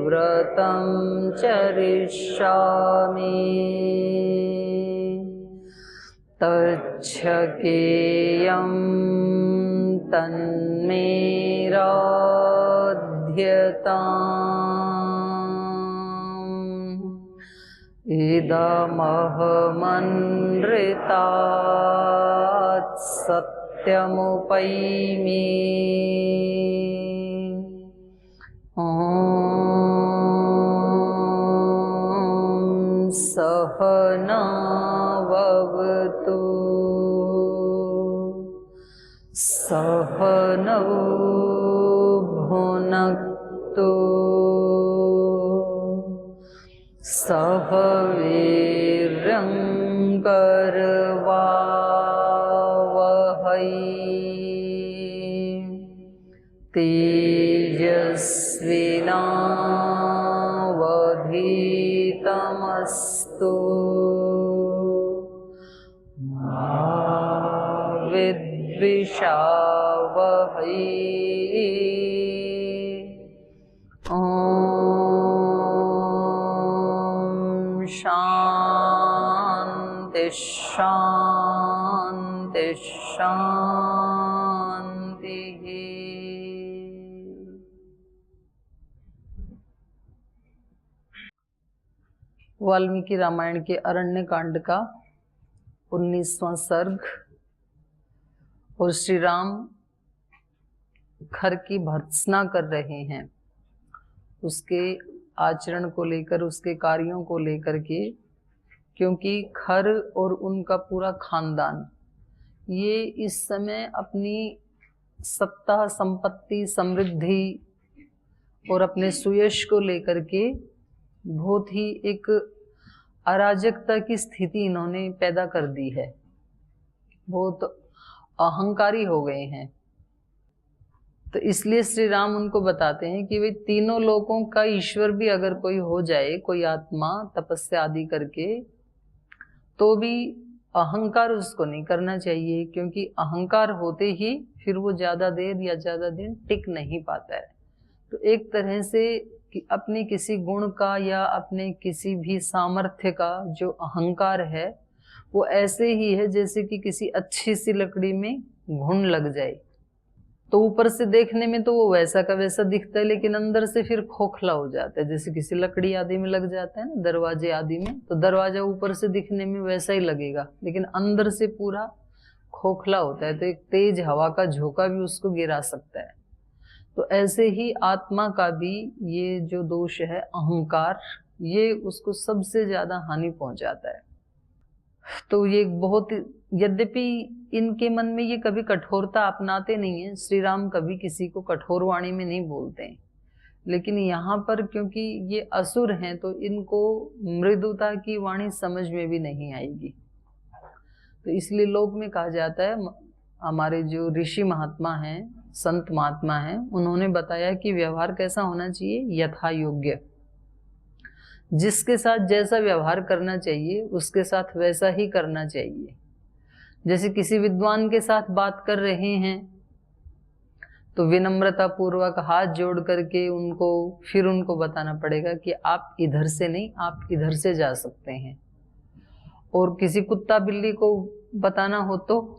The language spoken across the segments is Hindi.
व्रतं चरिष्यामि तच्छकेयं तन्मे राध्यताम् इदमहमनृतात् सत्यमुपैमि ॐ सहना भवतु सहनौ भुनक्तु सह वीर्यं करवावहै तेजस्विनावधीतमस्तु मा विद्विषावहै शांति शांति शांति। वाल्मीकि रामायण के अरण्य कांड का 19वां सर्ग। और श्री राम घर की भर्त्सना कर रहे हैं उसके आचरण को लेकर, उसके कार्यों को लेकर के, क्योंकि खर और उनका पूरा खानदान ये इस समय अपनी सत्ता, संपत्ति, समृद्धि और अपने सुयश को लेकर के बहुत ही एक अराजकता की स्थिति इन्होंने पैदा कर दी है। बहुत अहंकारी हो गए हैं। तो इसलिए श्री राम उनको बताते हैं कि वे तीनों लोकों का ईश्वर भी अगर कोई हो जाए, कोई आत्मा तपस्या आदि करके, तो भी अहंकार उसको नहीं करना चाहिए, क्योंकि अहंकार होते ही फिर वो ज्यादा देर या ज्यादा दिन टिक नहीं पाता है। तो एक तरह से कि अपने किसी गुण का या अपने किसी भी सामर्थ्य का जो अहंकार है वो ऐसे ही है जैसे कि किसी अच्छी सी लकड़ी में घुन लग जाए। तो ऊपर से देखने में तो वो वैसा का वैसा दिखता है, लेकिन अंदर से फिर खोखला हो जाता है। जैसे किसी लकड़ी आदि में लग जाता है ना, दरवाजे आदि में, तो दरवाजा ऊपर से दिखने में वैसा ही लगेगा, लेकिन अंदर से पूरा खोखला होता है। तो एक तेज हवा का झोंका भी उसको गिरा सकता है। तो ऐसे ही आत्मा का भी ये जो दोष है अहंकार, ये उसको सबसे ज्यादा हानि पहुंचाता है। तो ये बहुत, यद्यपि इनके मन में ये कभी कठोरता अपनाते नहीं है, श्री राम कभी किसी को कठोर वाणी में नहीं बोलते हैं, लेकिन यहाँ पर क्योंकि ये असुर हैं तो इनको मृदुता की वाणी समझ में भी नहीं आएगी। तो इसलिए लोक में कहा जाता है, हमारे जो ऋषि महात्मा हैं, संत महात्मा हैं, उन्होंने बताया कि व्यवहार कैसा होना चाहिए, यथा योग्य। जिसके साथ जैसा व्यवहार करना चाहिए उसके साथ वैसा ही करना चाहिए। जैसे किसी विद्वान के साथ बात कर रहे हैं तो विनम्रता पूर्वक हाथ जोड़ करके उनको बताना पड़ेगा कि आप इधर से नहीं, आप इधर से जा सकते हैं। और किसी कुत्ता बिल्ली को बताना हो तो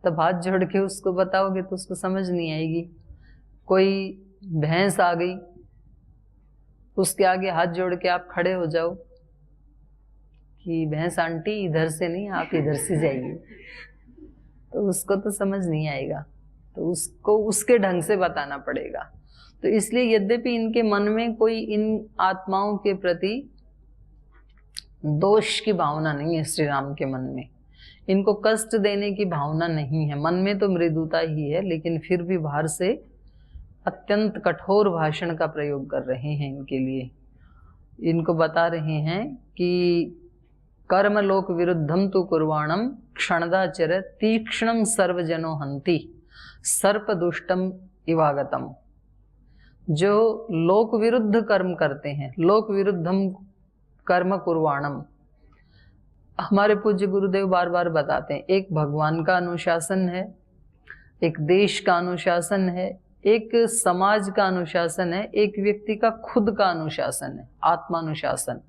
तब हाथ जोड़ के उसको बताओगे तो उसको समझ नहीं आएगी। कोई भैंस आ गई, उसके आगे हाथ जोड़ के आप खड़े हो जाओ कि भैंस आंटी इधर से नहीं, आप इधर से जाइए, तो उसको तो समझ नहीं आएगा। तो उसको उसके ढंग से बताना पड़ेगा। तो इसलिए यद्यपि इनके मन में कोई इन आत्माओं के प्रति दोष की भावना नहीं है, श्री राम के मन में इनको कष्ट देने की भावना नहीं है, मन में तो मृदुता ही है, लेकिन फिर भी बाहर से अत्यंत कठोर भाषण का प्रयोग कर रहे हैं। इनके लिए इनको बता रहे हैं कि कर्म लोक विरुद्धम तु कुर्वाणम क्षणदाचर तीक्ष्णम सर्वजनो हंति सर्प दुष्टम इवागतम। जो लोक विरुद्ध कर्म करते हैं, लोक विरुद्धम कर्म कुर्वाणम, हमारे पूज्य गुरुदेव बार बार बताते हैं, एक भगवान का अनुशासन है, एक देश का अनुशासन है, एक समाज का अनुशासन है, एक व्यक्ति का खुद का अनुशासन है, आत्मानुशासन।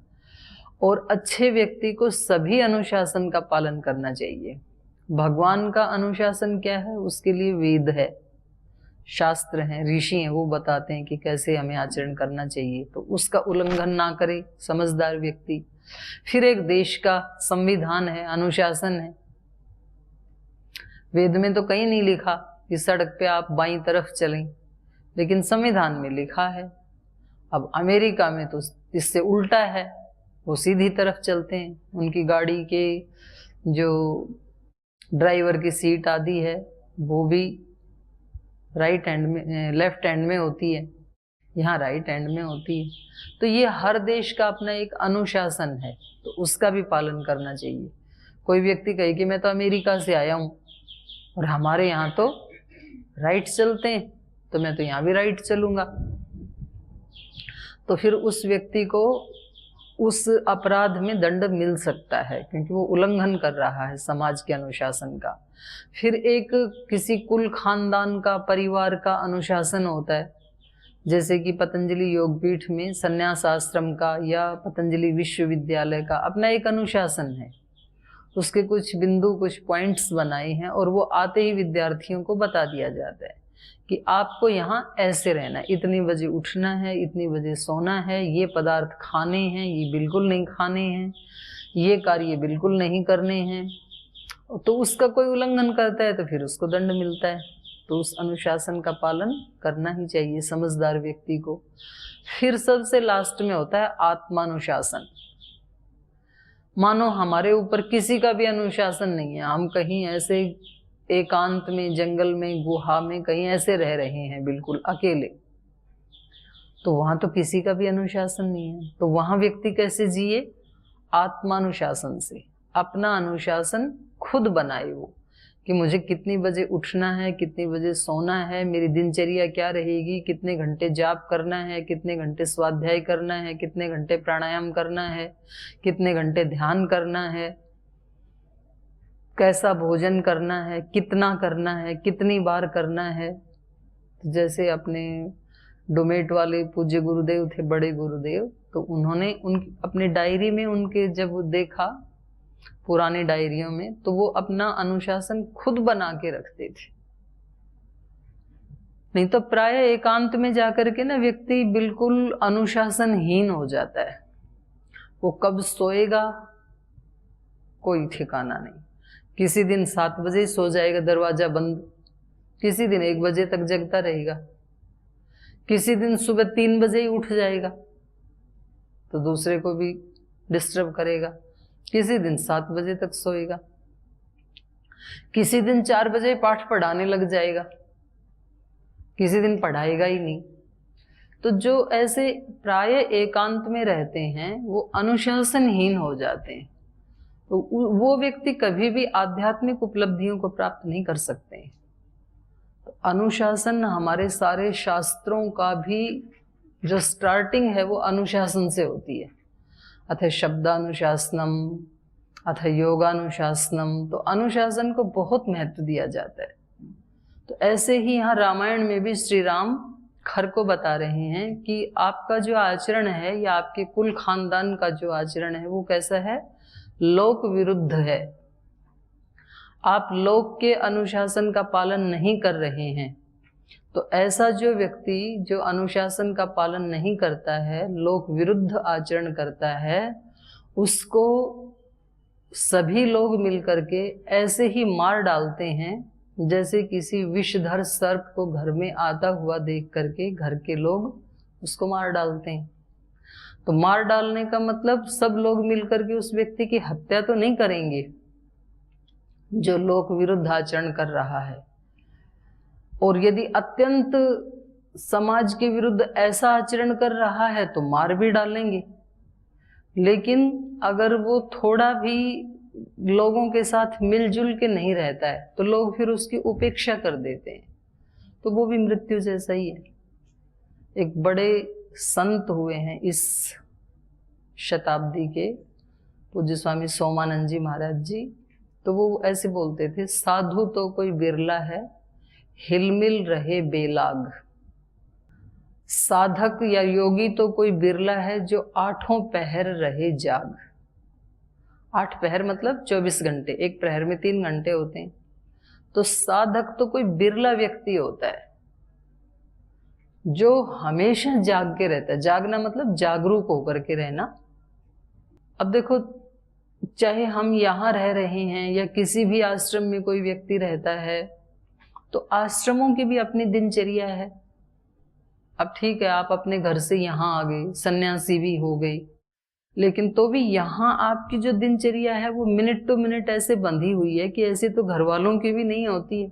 और अच्छे व्यक्ति को सभी अनुशासन का पालन करना चाहिए। भगवान का अनुशासन क्या है? उसके लिए वेद है, शास्त्र हैं, ऋषि हैं, वो बताते हैं कि कैसे हमें आचरण करना चाहिए, तो उसका उल्लंघन ना करे समझदार व्यक्ति। फिर एक देश का संविधान है, अनुशासन है। वेद में तो कहीं नहीं लिखा कि सड़क पे आप बाईं तरफ चलें, लेकिन संविधान में लिखा है। अब अमेरिका में तो इससे उल्टा है, वो सीधी तरफ चलते हैं। उनकी गाड़ी के जो ड्राइवर की सीट आदि है वो भी राइट हैंड में, लेफ्ट हैंड में होती है, यहाँ राइट हैंड में होती है। तो ये हर देश का अपना एक अनुशासन है, तो उसका भी पालन करना चाहिए। कोई व्यक्ति कहे कि मैं तो अमेरिका से आया हूँ और हमारे यहाँ तो राइट चलते हैं, तो मैं तो यहाँ भी राइट चलूंगा, तो फिर उस व्यक्ति को उस अपराध में दंड मिल सकता है, क्योंकि वो उल्लंघन कर रहा है समाज के अनुशासन का। फिर एक किसी कुल खानदान का, परिवार का अनुशासन होता है, जैसे कि पतंजलि योगपीठ में संन्यास आश्रम का या पतंजलि विश्वविद्यालय का अपना एक अनुशासन है। उसके कुछ बिंदु, कुछ पॉइंट्स बनाए हैं और वो आते ही विद्यार्थियों को बता दिया जाता है कि आपको यहाँ ऐसे रहना है, इतनी बजे उठना है, इतनी बजे सोना है, ये पदार्थ खाने हैं, ये बिल्कुल नहीं खाने हैं, ये कार्य बिल्कुल नहीं करने हैं। तो उसका कोई उल्लंघन करता है तो फिर उसको दंड मिलता है। तो उस अनुशासन का पालन करना ही चाहिए समझदार व्यक्ति को। फिर सबसे लास्ट में होता है आत्मानुशासन। मानो हमारे ऊपर किसी का भी अनुशासन नहीं है, हम कहीं ऐसे एकांत में, जंगल में, गुहा में कहीं ऐसे रह रहे हैं बिल्कुल अकेले, तो वहां तो किसी का भी अनुशासन नहीं है। तो वहां व्यक्ति कैसे जिए? आत्मानुशासन से। अपना अनुशासन खुद बनाए वो, कि मुझे कितनी बजे उठना है, कितनी बजे सोना है, मेरी दिनचर्या क्या रहेगी, कितने घंटे जाप करना है, कितने घंटे स्वाध्याय करना है, कितने घंटे प्राणायाम करना है, कितने घंटे ध्यान करना है, कैसा भोजन करना है, कितना करना है, कितनी बार करना है। जैसे अपने डोमेट वाले पूज्य गुरुदेव थे, बड़े गुरुदेव, तो उन्होंने अपनी डायरी में उनके जब देखा, पुरानी डायरियों में, तो वो अपना अनुशासन खुद बना के रखते थे। नहीं तो प्राय एकांत में जाकर के ना व्यक्ति बिल्कुल अनुशासनहीन हो जाता है। वो कब सोएगा कोई ठिकाना नहीं। किसी दिन 7 बजे सो जाएगा, दरवाजा बंद, किसी दिन 1 बजे तक जगता रहेगा, किसी दिन सुबह 3 बजे ही उठ जाएगा तो दूसरे को भी डिस्टर्ब करेगा, किसी दिन 7 बजे तक सोएगा, किसी दिन 4 बजे पाठ पढ़ाने लग जाएगा, किसी दिन पढ़ाएगा ही नहीं। तो जो ऐसे प्राय एकांत में रहते हैं वो अनुशासनहीन हो जाते हैं, तो वो व्यक्ति कभी भी आध्यात्मिक उपलब्धियों को प्राप्त नहीं कर सकते हैं। तो अनुशासन हमारे सारे शास्त्रों का भी जो स्टार्टिंग है वो अनुशासन से होती है। अथ शब्दानुशासनम, अथ योगानुशासनम। तो अनुशासन को बहुत महत्व दिया जाता है। तो ऐसे ही यहाँ रामायण में भी श्री राम खर को बता रहे हैं कि आपका जो आचरण है या आपके कुल खानदान का जो आचरण है वो कैसा है? लोक विरुद्ध है। आप लोक के अनुशासन का पालन नहीं कर रहे हैं। तो ऐसा जो व्यक्ति जो अनुशासन का पालन नहीं करता है, लोक विरुद्ध आचरण करता है, उसको सभी लोग मिलकर के ऐसे ही मार डालते हैं जैसे किसी विषधर सर्प को घर में आता हुआ देख करके घर के लोग उसको मार डालते हैं। तो मार डालने का मतलब सब लोग मिलकर के उस व्यक्ति की हत्या तो नहीं करेंगे जो लोक विरुद्ध आचरण कर रहा है। और यदि अत्यंत समाज के विरुद्ध ऐसा आचरण कर रहा है तो मार भी डालेंगे। लेकिन अगर वो थोड़ा भी लोगों के साथ मिलजुल के नहीं रहता है तो लोग फिर उसकी उपेक्षा कर देते हैं, तो वो भी मृत्यु जैसा ही है। एक बड़े संत हुए हैं इस शताब्दी के, पूज्य स्वामी सोमानंद जी महाराज जी, तो वो ऐसे बोलते थे, साधु तो कोई बिरला है, हिलमिल रहे बेलाग। साधक या योगी तो कोई बिरला है जो 8 पहर रहे जाग। 8 पहर मतलब 24 घंटे, एक प्रहर में 3 घंटे होते हैं। तो साधक तो कोई बिरला व्यक्ति होता है जो हमेशा जाग के रहता है। जागना मतलब जागरूक होकर के रहना। अब देखो, चाहे हम यहाँ रह रहे हैं या किसी भी आश्रम में कोई व्यक्ति रहता है, तो आश्रमों की भी अपनी दिनचर्या है। अब ठीक है, आप अपने घर से यहाँ आ गए, सन्यासी भी हो गए, लेकिन तो भी यहाँ आपकी जो दिनचर्या है वो मिनट टू मिनट ऐसे बंधी हुई है कि ऐसे तो घर वालों की भी नहीं होती है।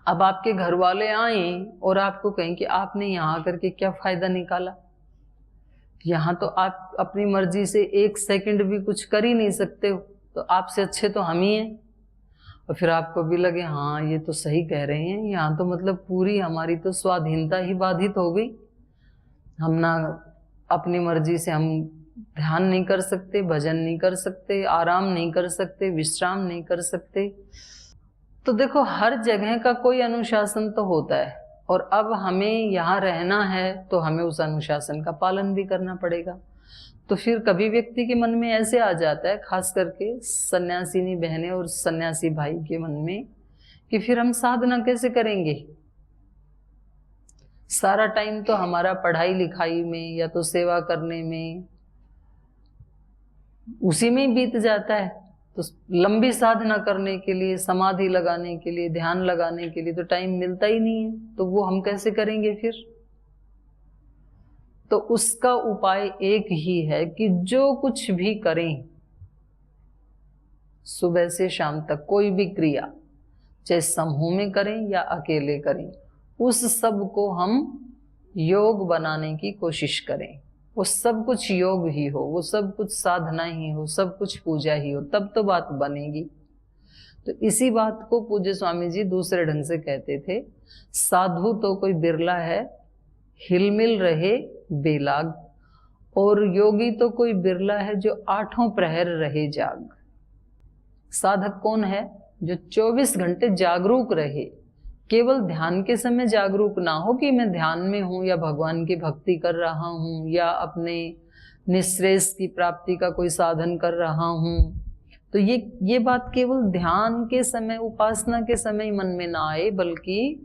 अब आपके घर वाले आए और आपको कहें कि आपने यहाँ करके क्या फायदा निकाला, यहाँ तो आप अपनी मर्जी से 1 सेकंड भी कुछ कर ही नहीं सकते हो, तो आपसे अच्छे तो हम ही हैं। और फिर आपको भी लगे हाँ ये तो सही कह रहे हैं, यहाँ तो मतलब पूरी हमारी तो स्वाधीनता ही बाधित हो गई। हम ना अपनी मर्जी से हम ध्यान नहीं कर सकते, भजन नहीं कर सकते, आराम नहीं कर सकते, विश्राम नहीं कर सकते। तो देखो, हर जगह का कोई अनुशासन तो होता है, और अब हमें यहाँ रहना है तो हमें उस अनुशासन का पालन भी करना पड़ेगा। तो फिर कभी व्यक्ति के मन में ऐसे आ जाता है, खास करके सन्यासिनी बहनें और सन्यासी भाई के मन में, कि फिर हम साधना कैसे करेंगे। सारा टाइम तो हमारा पढ़ाई लिखाई में या तो सेवा करने में, उसी में बीत जाता है। तो लंबी साधना करने के लिए, समाधि लगाने के लिए, ध्यान लगाने के लिए तो टाइम मिलता ही नहीं है। तो वो हम कैसे करेंगे फिर। तो उसका उपाय एक ही है कि जो कुछ भी करें, सुबह से शाम तक कोई भी क्रिया, चाहे समूह में करें या अकेले करें, उस सब को हम योग बनाने की कोशिश करें। वो सब कुछ योग ही हो, वो सब कुछ साधना ही हो, सब कुछ पूजा ही हो, तब तो बात बनेगी। तो इसी बात को पूज्य स्वामी जी दूसरे ढंग से कहते थे, साधु तो कोई बिरला है हिलमिल रहे बेलाग, और योगी तो कोई बिरला है जो 8 प्रहर रहे जाग। साधक कौन है? जो 24 घंटे जागरूक रहे। केवल ध्यान के समय जागरूक ना हो कि मैं ध्यान में हूं या भगवान की भक्ति कर रहा हूं या अपने निःश्रेयस की प्राप्ति का कोई साधन कर रहा हूं। तो ये बात केवल ध्यान के समय, उपासना के समय मन में ना आए, बल्कि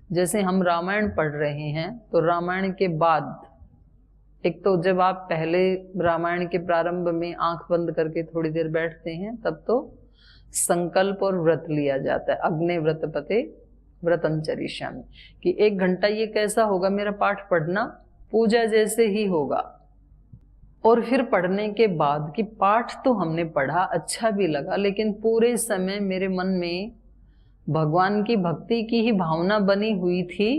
जैसे हम रामायण पढ़ रहे हैं तो रामायण के बाद, एक तो जब आप पहले रामायण के प्रारंभ में आंख बंद करके थोड़ी देर बैठते हैं, तब तो संकल्प और व्रत लिया जाता है, अग्ने व्रत पते व्रतम चरिष्यामि, कि 1 घंटा ये कैसा होगा मेरा पाठ पढ़ना, पूजा जैसे ही होगा। और फिर पढ़ने के बाद कि पाठ तो हमने पढ़ा, अच्छा भी लगा, लेकिन पूरे समय मेरे मन में भगवान की भक्ति की ही भावना बनी हुई थी,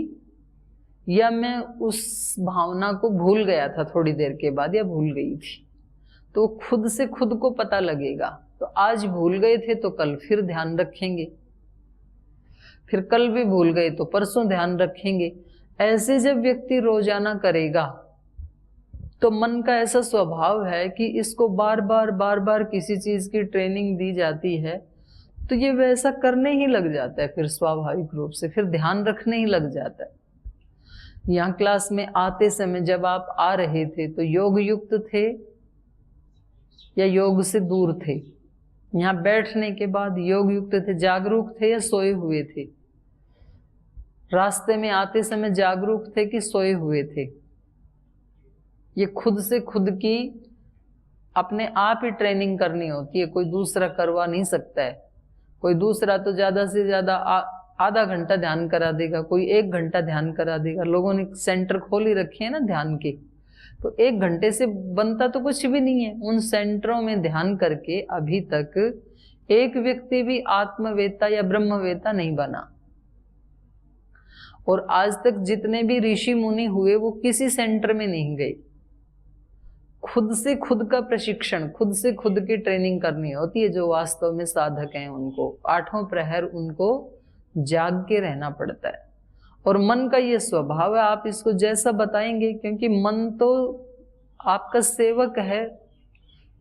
या मैं उस भावना को भूल गया था थोड़ी देर के बाद, या भूल गई थी। तो खुद से खुद को पता लगेगा। तो आज भूल गए थे तो कल फिर ध्यान रखेंगे, फिर कल भी भूल गए तो परसों ध्यान रखेंगे। ऐसे जब व्यक्ति रोजाना करेगा तो मन का ऐसा स्वभाव है कि इसको बार बार किसी चीज की ट्रेनिंग दी जाती है तो ये वैसा करने ही लग जाता है, फिर स्वाभाविक रूप से फिर ध्यान रखने ही लग जाता है। यहाँ क्लास में आते समय जब आप आ रहे थे तो योग युक्त थे या योग से दूर थे? यहाँ बैठने के बाद योग युक्त थे, जागरूक थे या सोए हुए थे? रास्ते में आते समय जागरूक थे कि सोए हुए थे? ये खुद से खुद की अपने आप ही ट्रेनिंग करनी होती है, कोई दूसरा करवा नहीं सकता है। कोई दूसरा तो ज्यादा से ज्यादा आधा घंटा ध्यान करा देगा, कोई 1 घंटा ध्यान करा देगा। लोगों ने सेंटर खोल ही रखे हैं ना ध्यान के, तो 1 घंटे से बनता तो कुछ भी नहीं है। उन सेंटरों में ध्यान करके अभी तक एक व्यक्ति भी आत्मवेता या ब्रह्मवेता नहीं बना। और आज तक जितने भी ऋषि मुनि हुए वो किसी सेंटर में नहीं गए। खुद से खुद का प्रशिक्षण, खुद से खुद की ट्रेनिंग करनी होती है। जो वास्तव में साधक हैं उनको 8 प्रहर उनको जाग के रहना पड़ता है। और मन का ये स्वभाव है, आप इसको जैसा बताएंगे, क्योंकि मन तो आपका सेवक है,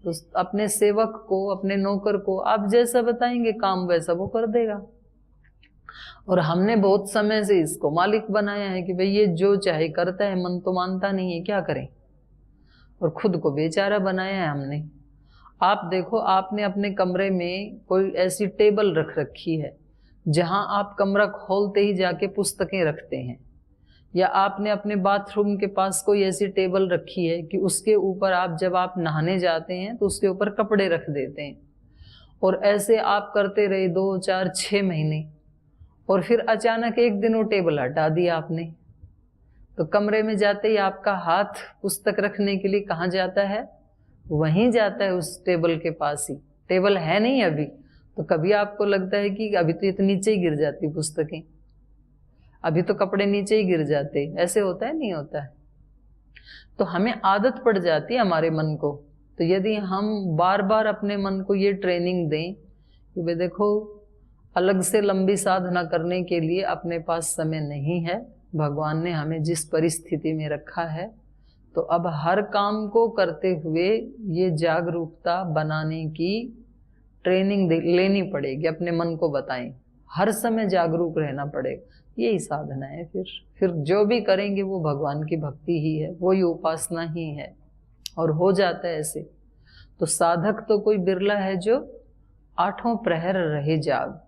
तो अपने सेवक को, अपने नौकर को आप जैसा बताएंगे काम वैसा वो कर देगा। और हमने बहुत समय से इसको मालिक बनाया है कि भाई ये जो चाहे करता है, मन तो मानता नहीं है, क्या करें, और खुद को बेचारा बनाया है हमने। आप देखो, आपने अपने कमरे में कोई ऐसी टेबल रख रखी है जहां आप कमरा खोलते ही जाके पुस्तकें रखते हैं, या आपने अपने बाथरूम के पास कोई ऐसी टेबल रखी है कि उसके ऊपर आप जब आप नहाने जाते हैं तो उसके ऊपर कपड़े रख देते हैं, और ऐसे आप करते रहे 2, 4, 6 महीने, और फिर अचानक एक दिन वो टेबल हटा दिया आपने, तो कमरे में जाते ही आपका हाथ पुस्तक रखने के लिए कहाँ जाता है? वहीं जाता है, उस टेबल के पास ही। टेबल है नहीं अभी, तो कभी आपको लगता है कि अभी तो ये तो नीचे ही गिर जाती पुस्तकें, अभी तो कपड़े नीचे ही गिर जाते, ऐसे होता है? नहीं होता है। तो हमें आदत पड़ जाती है हमारे मन को। तो यदि हम बार बार अपने मन को ये ट्रेनिंग दें कि भाई देखो, अलग से लंबी साधना करने के लिए अपने पास समय नहीं है, भगवान ने हमें जिस परिस्थिति में रखा है, तो अब हर काम को करते हुए ये जागरूकता बनाने की ट्रेनिंग लेनी पड़ेगी, अपने मन को बताएं, हर समय जागरूक रहना पड़ेगा। यही साधना है। फिर जो भी करेंगे वो भगवान की भक्ति ही है, वही उपासना ही है, और हो जाता है ऐसे। तो साधक तो कोई बिरला है जो 8 प्रहर रहे जाग।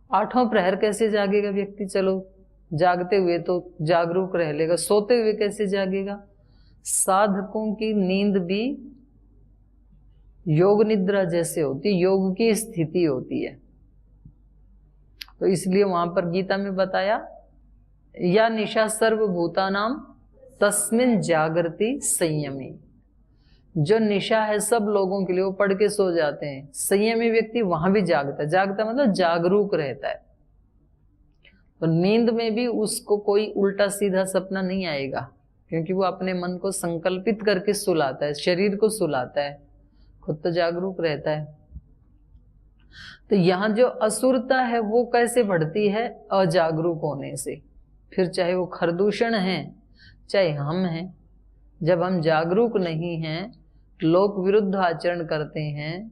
8 प्रहर कैसे जागेगा व्यक्ति? चलो, जागते हुए तो जागरूक रह लेगा, सोते हुए कैसे जागेगा? साधकों की नींद भी योग निद्रा जैसे होती है, योग की स्थिति होती है। तो इसलिए वहां पर गीता में बताया, या निशा सर्वभूतानाम तस्मिन जागृति संयमी। जो निशा है सब लोगों के लिए, वो पढ़ के सो जाते हैं। संयमी व्यक्ति वहां भी जागता है। जागता मतलब जागरूक रहता है। तो नींद में भी उसको कोई उल्टा सीधा सपना नहीं आएगा, क्योंकि वो अपने मन को संकल्पित करके सुलाता है, शरीर को सुलाता है, खुद तो जागरूक रहता है। तो यहाँ जो असुरता है वो कैसे बढ़ती है? अजागरूक होने से। फिर चाहे वो खरदूषण है, चाहे हम हैं, जब हम जागरूक नहीं हैं, लोक विरुद्ध आचरण करते हैं,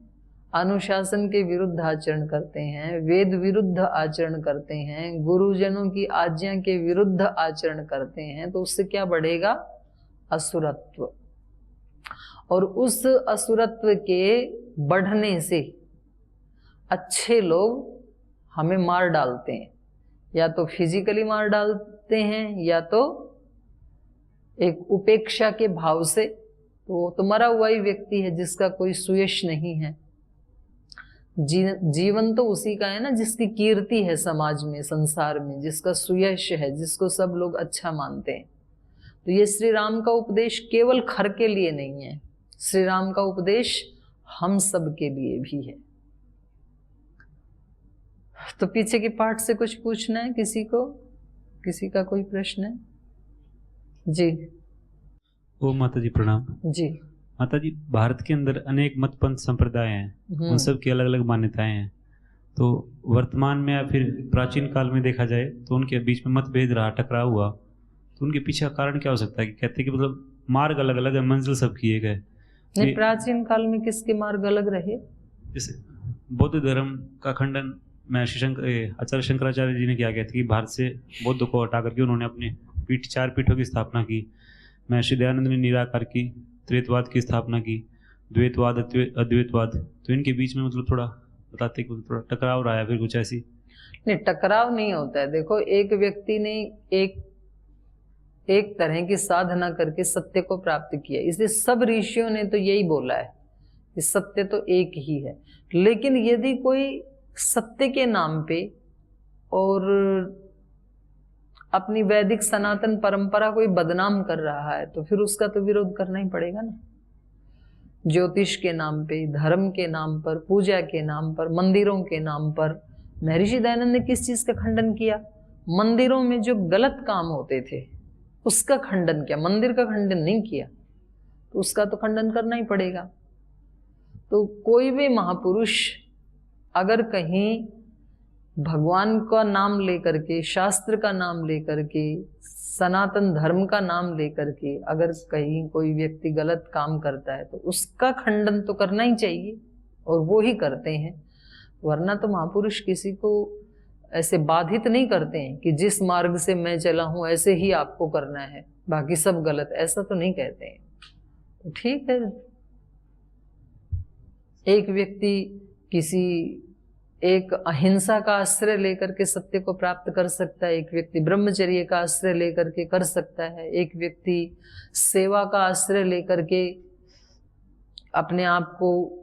अनुशासन के विरुद्ध आचरण करते हैं, वेद विरुद्ध आचरण करते हैं, गुरुजनों की आज्ञा के विरुद्ध आचरण करते हैं, तो उससे क्या बढ़ेगा? असुरत्व। और उस असुरत्व के बढ़ने से अच्छे लोग हमें मार डालते हैं, या तो फिजिकली मार डालते हैं, या तो एक उपेक्षा के भाव से। तो मरा हुआ ही व्यक्ति है जिसका कोई सुयश नहीं है। जीवन तो उसी का है ना जिसकी कीर्ति है समाज में, संसार में, जिसका सुयश है, जिसको सब लोग अच्छा मानते हैं। तो ये श्री राम का उपदेश केवल खर के लिए नहीं है, श्री राम का उपदेश हम सब के लिए भी है। तो पीछे के पाठ से कुछ पूछना है किसी को? किसी का कोई प्रश्न है? जी। ओ माता जी प्रणाम। जी माता जी, भारत के अंदर अनेक मत पंथ संप्रदाय हैं, उन सब की अलग अलग मान्यताएं हैं। तो वर्तमान में या फिर प्राचीन काल में देखा जाए तो उनके बीच में मतभेद रहा, टकराव हुआ, तो उनके पीछे का कारण क्या हो सकता है? कि कहते हैं कि मतलब मार्ग अलग अलग है, मंजिल सब किए गए। नहीं, प्राचीन काल में किसके मार्ग अलग रहे? जैसे बौद्ध धर्म का खंडन आचार्य शंकराचार्य जी ने किया गया था कि भारत से बौद्ध को हटा करके उन्होंने अपने 4 पीठों की स्थापना की। महर्षि दयानंद ने निराकार की, त्रित्ववाद की स्थापना की, द्वैतवाद, अद्वैतवाद। तो इनके बीच में मतलब थोड़ा बताते कि थोड़ा टकराव रहा है, फिर कुछ ऐसी? नहीं, टकराव नहीं होता है। देखो, एक व्यक्ति ने एक तरह की साधना करके सत्य को प्राप्त किया, इसलिए सब ऋषियों ने तो यही बोला है कि सत्य तो एक ही है। लेकिन यदि कोई सत्य के नाम पे और अपनी वैदिक सनातन परंपरा को बदनाम कर रहा है, तो फिर उसका तो विरोध करना ही पड़ेगा ना। ज्योतिष के नाम पे, धर्म के नाम पर, पूजा के नाम पर, मंदिरों के नाम पर महर्षि दयानंद ने किस चीज का खंडन किया? मंदिरों में जो गलत काम होते थे उसका खंडन किया, मंदिर का खंडन नहीं किया। तो उसका तो खंडन करना ही पड़ेगा। तो कोई भी महापुरुष अगर कहीं भगवान का नाम लेकर के, शास्त्र का नाम लेकर के, सनातन धर्म का नाम लेकर के अगर कहीं कोई व्यक्ति गलत काम करता है तो उसका खंडन तो करना ही चाहिए, और वो ही करते हैं। वरना तो महापुरुष किसी को ऐसे बाधित नहीं करते हैं कि जिस मार्ग से मैं चला हूं ऐसे ही आपको करना है, बाकी सब गलत, ऐसा तो नहीं कहते हैं। तो ठीक है, एक व्यक्ति किसी एक अहिंसा का आश्रय लेकर के सत्य को प्राप्त कर सकता है, एक व्यक्ति ब्रह्मचर्य का आश्रय लेकर के कर सकता है, एक व्यक्ति सेवा का आश्रय लेकर के अपने आप को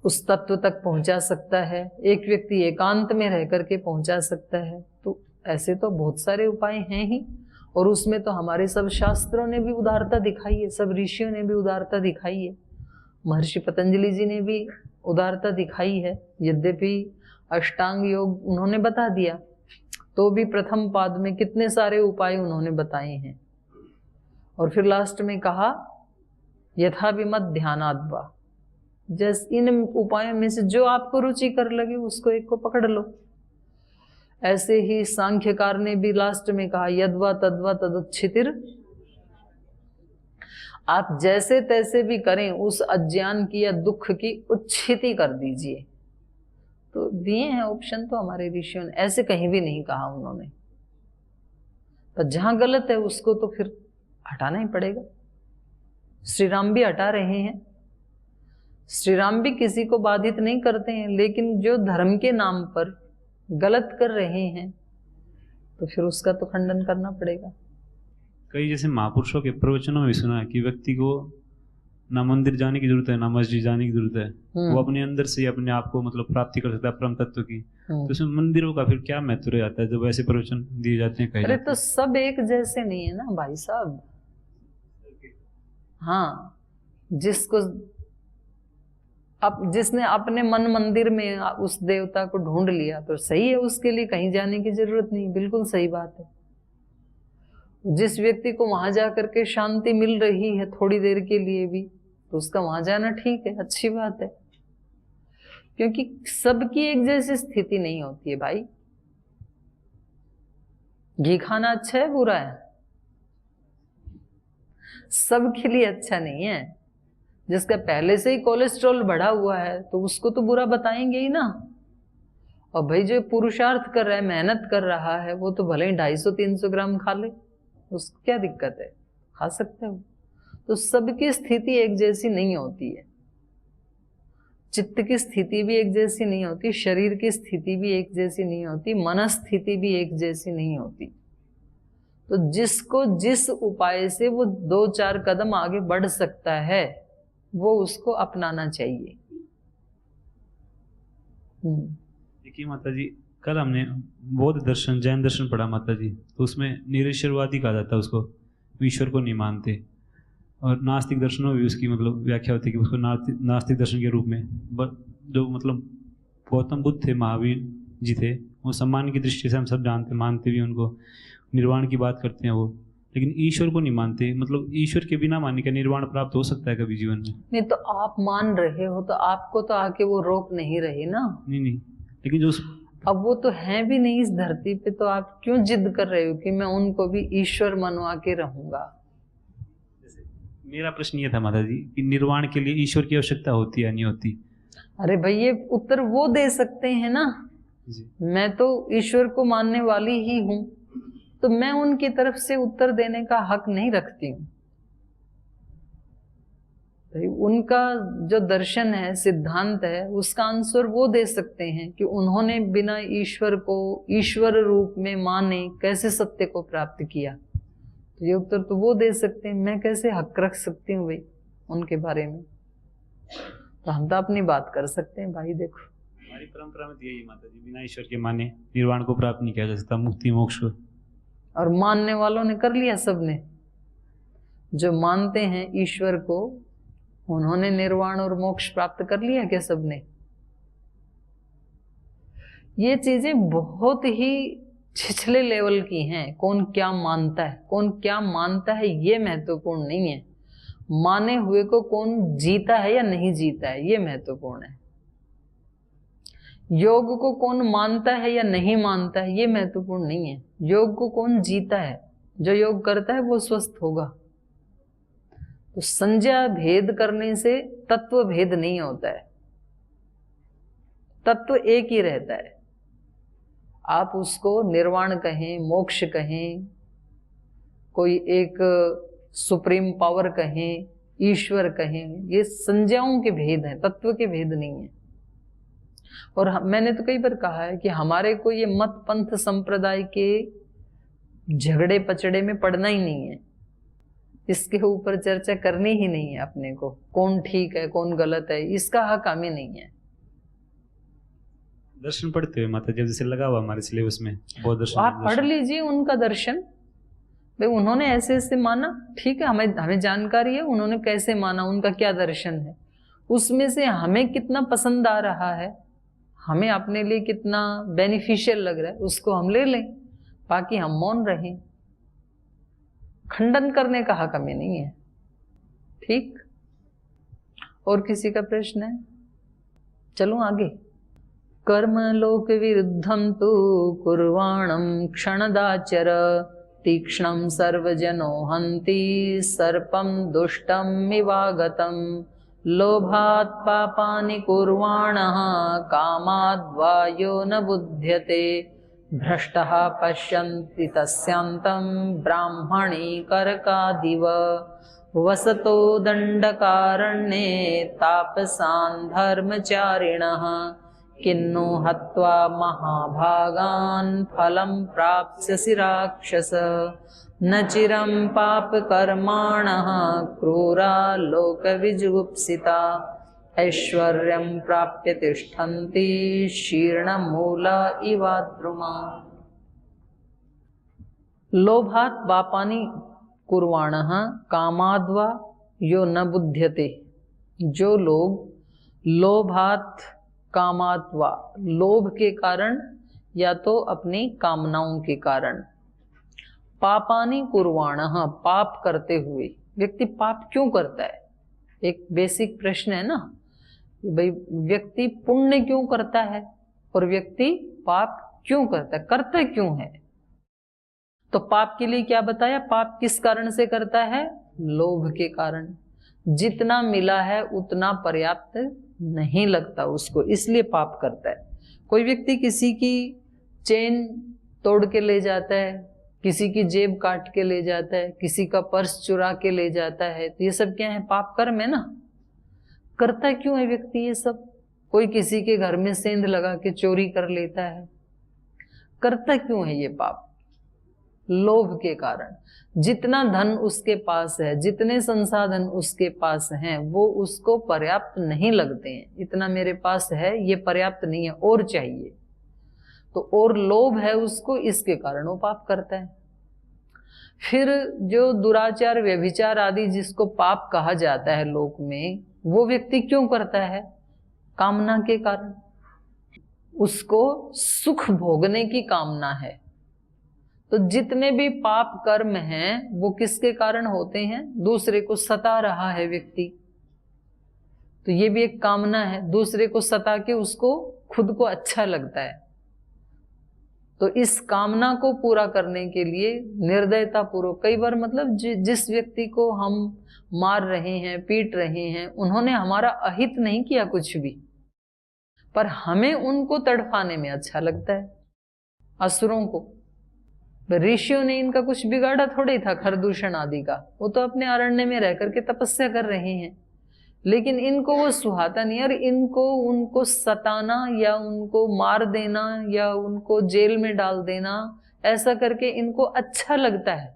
उस तत्व तक पहुंचा सकता है, एक व्यक्ति एकांत में रह करके पहुंचा सकता है। तो ऐसे तो बहुत सारे उपाय हैं ही, और उसमें तो हमारे सब शास्त्रों ने भी उदारता दिखाई है, सब ऋषियों ने भी उदारता दिखाई है, महर्षि पतंजलि जी ने भी उदारता दिखाई है। यद्यपि अष्टांग योग उन्होंने बता दिया, तो भी प्रथम पाद में कितने सारे उपाय उन्होंने बताए हैं, और फिर लास्ट में कहा यथा विमत ध्यानाद्वा, जैसे इन उपायों में से जो आपको रुचिकर लगे उसको एक को पकड़ लो। ऐसे ही सांख्यकार ने भी लास्ट में कहा यद्वा तद्वा तदुच्छितिर, आप जैसे तैसे भी करें उस अज्ञान की या दुख की उच्छिति कर दीजिए। तो दिए हैं ऑप्शन तो हमारे ऋषियों ने, ऐसे कहीं भी नहीं कहा उन्होंने। तो जहां गलत है उसको तो फिर हटाना ही पड़ेगा। श्री राम भी हटा रहे हैं, श्री राम भी किसी को बाधित नहीं करते हैं, लेकिन जो धर्म के नाम पर गलत कर रहे हैं तो फिर उसका तो खंडन करना पड़ेगा। कई जैसे महापुरुषों के प्रवचनों में भी सुना है कि व्यक्ति को ना मंदिर जाने की जरूरत है ना मस्जिद जाने की जरूरत है, वो अपने अंदर से अपने आप को मतलब प्राप्ति कर सकता है परम तत्व की। तो इसमें मंदिरों का फिर क्या महत्व रह जाता है जब ऐसे प्रवचन दिए जाते हैं? अरे तो सब एक जैसे नहीं है ना भाई साहब। हाँ, जिसने अपने मन मंदिर में उस देवता को ढूंढ लिया तो सही है, उसके लिए कहीं जाने की जरूरत नहीं, बिल्कुल सही बात है। जिस व्यक्ति को वहां जाकर के शांति मिल रही है थोड़ी देर के लिए भी, तो उसका वहां जाना ठीक है, अच्छी बात है, क्योंकि सबकी एक जैसी स्थिति नहीं होती है भाई। घी खाना अच्छा है बुरा है? सबके लिए अच्छा नहीं है। जिसका पहले से ही कोलेस्ट्रॉल बढ़ा हुआ है तो उसको तो बुरा बताएंगे ही ना। और भाई जो पुरुषार्थ कर रहा है, मेहनत कर रहा है, वो तो भले ही 250-300 ग्राम खा ले, उसको क्या दिक्कत है, खा सकते हो। तो सबकी स्थिति एक जैसी नहीं होती है, चित्त की स्थिति भी एक जैसी नहीं होती, शरीर की स्थिति भी एक जैसी नहीं होती, मनस्थिति भी एक जैसी नहीं होती। तो जिसको जिस उपाय से वो 2-4 कदम आगे बढ़ सकता है वो उसको अपनाना चाहिए। देखिए माता जी, कल हमने बौद्ध दर्शन जैन दर्शन पढ़ा माता जी, तो उसमें निरीश्वरवादी कहा जाता है उसको, ईश्वर को नहीं मानते। और नास्तिक दर्शनों में भी उसकी मतलब व्याख्या होती है कि उसको नास्तिक दर्शन के रूप में जो मतलब गौतम बुद्ध थे, महावीर जी थे, वो सम्मान की दृष्टि से हम सब जानते मानते भी उनको, निर्वाण की बात करते हैं वो, लेकिन ईश्वर को नहीं मानते। मतलब ईश्वर के बिना मानने का निर्वाण प्राप्त हो सकता है कभी जीवन में? नहीं, तो आप मान रहे हो तो आपको तो आके वो रोक नहीं रही ना। नहीं, लेकिन जो अब वो तो है भी नहीं इस धरती पे, तो आप क्यों जिद कर रहे हो कि मैं उनको भी ईश्वर मनवा के रहूंगा? मेरा प्रश्न ये था माता जी कि निर्वाण के लिए ईश्वर की आवश्यकता होती है या नहीं होती? अरे भाई ये उत्तर वो दे सकते हैं ना जी। मैं तो ईश्वर को मानने वाली ही हूं, तो मैं उनकी तरफ से उत्तर देने का हक नहीं रखती हूं। उनका जो दर्शन है, सिद्धांत है, उसका आंसर वो दे सकते हैं कि उन्होंने बिना ईश्वर को ईश्वर रूप में माने कैसे सत्य को प्राप्त किया। तो ये उत्तर तो वो दे सकते हैं, मैं कैसे हक रख सकती हूँ भाई उनके बारे में? तो हम तो अपनी बात कर सकते हैं भाई। देखो हमारी परंपरा में यही माता जी, बिना ईश्वर के माने निर्वाण को प्राप्त नहीं किया जा सकता, मुक्ति मोक्ष को। और मानने वालों ने कर लिया, सबने जो मानते हैं ईश्वर को, उन्होंने निर्वाण और मोक्ष प्राप्त कर लिया क्या सबने? ये चीजें बहुत ही छिछले लेवल की हैं। कौन क्या मानता है, कौन क्या मानता है ये महत्वपूर्ण नहीं है, माने हुए को कौन जीता है या नहीं जीता है ये महत्वपूर्ण है। योग को कौन मानता है या नहीं मानता है ये महत्वपूर्ण नहीं है, योग को कौन जीता है। जो योग करता है वो स्वस्थ होगा। तो संज्ञा भेद करने से तत्व भेद नहीं होता है, तत्व एक ही रहता है। आप उसको निर्वाण कहें, मोक्ष कहें, कोई एक सुप्रीम पावर कहें, ईश्वर कहें, ये संज्ञाओं के भेद हैं, तत्व के भेद नहीं है। और मैंने तो कई बार कहा है कि हमारे को ये मत पंथ संप्रदाय के झगड़े पचड़े में पड़ना ही नहीं है, इसके ऊपर चर्चा करनी ही नहीं है अपने को, कौन ठीक है कौन गलत है, इसका हक हमें नहीं है। दर्शन पढ़ते हुए माता जी, जैसे लगा हुआ हमारे सिलेबस में बहुत दर्शन, आप पढ़ लीजिए उनका दर्शन, भाई उन्होंने ऐसे ऐसे माना, ठीक है, हमें जानकारी है उन्होंने कैसे माना, उनका क्या दर्शन है, उसमें से हमें कितना पसंद आ रहा है, हमें अपने लिए कितना बेनिफिशियल लग रहा है, उसको हम ले लें, बाकी हम मौन रहें। खंडन करने का हक हमें नहीं है। ठीक, और किसी का प्रश्न है? चलो आगे। कर्म लोक विरुद्धम तु कुर्वाणम क्षणदाचर तीक्ष्णं सर्वजनो हन्ति सर्पं दुष्टं इवागतं लोभात् पापानि कुर्वाणः कामाद् वा यो न बुध्यते भ्रष्टः पश्यन्ति तस्यान्तं ब्राह्मणी करकादिव वसतो दण्डकारण्ये तापसान् धर्मचारिणः किन्नु हत्वा महाभागान् फलं प्राप्स्यसि राक्षस न चिरं पापकर्माणः क्रूरा लोकविजुगुप्सिता ऐश्वर्यं प्राप्य तिष्ठन्ति शीर्णमूला इवाद्रुमा। लोभात् पापानि कुर्वाणः कामाद्वा यो न बुध्यते। जो लोग लोभात् कामात्वा, लोभ के कारण या तो अपनी कामनाओं के कारण, पापानि कुर्वाणः, पाप करते हुए, व्यक्ति पाप क्यों करता है? एक बेसिक प्रश्न है ना भाई, व्यक्ति पुण्य क्यों करता है और व्यक्ति पाप क्यों करता है, करता क्यों है? तो पाप के लिए क्या बताया, पाप किस कारण से करता है? लोभ के कारण। जितना मिला है उतना पर्याप्त नहीं लगता उसको, इसलिए पाप करता है। कोई व्यक्ति किसी की चेन तोड़ के ले जाता है, किसी की जेब काट के ले जाता है, किसी का पर्स चुरा के ले जाता है, तो ये सब क्या है? पाप कर्म है ना। करता क्यों है व्यक्ति ये सब? कोई किसी के घर में सेंध लगा के चोरी कर लेता है, करता क्यों है ये पाप? लोभ के कारण। जितना धन उसके पास है, जितने संसाधन उसके पास हैं, वो उसको पर्याप्त नहीं लगते हैं। इतना मेरे पास है, ये पर्याप्त नहीं है, और चाहिए, तो और लोभ है उसको, इसके कारण वो पाप करता है। फिर जो दुराचार व्यभिचार आदि जिसको पाप कहा जाता है लोक में, वो व्यक्ति क्यों करता है? कामना के कारण। उसको सुख भोगने की कामना है। तो जितने भी पाप कर्म हैं वो किसके कारण होते हैं? दूसरे को सता रहा है व्यक्ति, तो ये भी एक कामना है, दूसरे को सता के उसको खुद को अच्छा लगता है। तो इस कामना को पूरा करने के लिए निर्दयता पूर्वक, कई बार मतलब जिस व्यक्ति को हम मार रहे हैं, पीट रहे हैं, उन्होंने हमारा अहित नहीं किया कुछ भी, पर हमें उनको तड़पाने में अच्छा लगता है। असुरों को, ऋषियों ने इनका कुछ बिगाड़ा थोड़े था, खरदूषण आदि का, वो तो अपने अरण्य में रह करके तपस्या कर रहे हैं, लेकिन इनको वो सुहाता नहीं। और इनको उनको सताना या उनको मार देना या उनको जेल में डाल देना, ऐसा करके इनको अच्छा लगता है।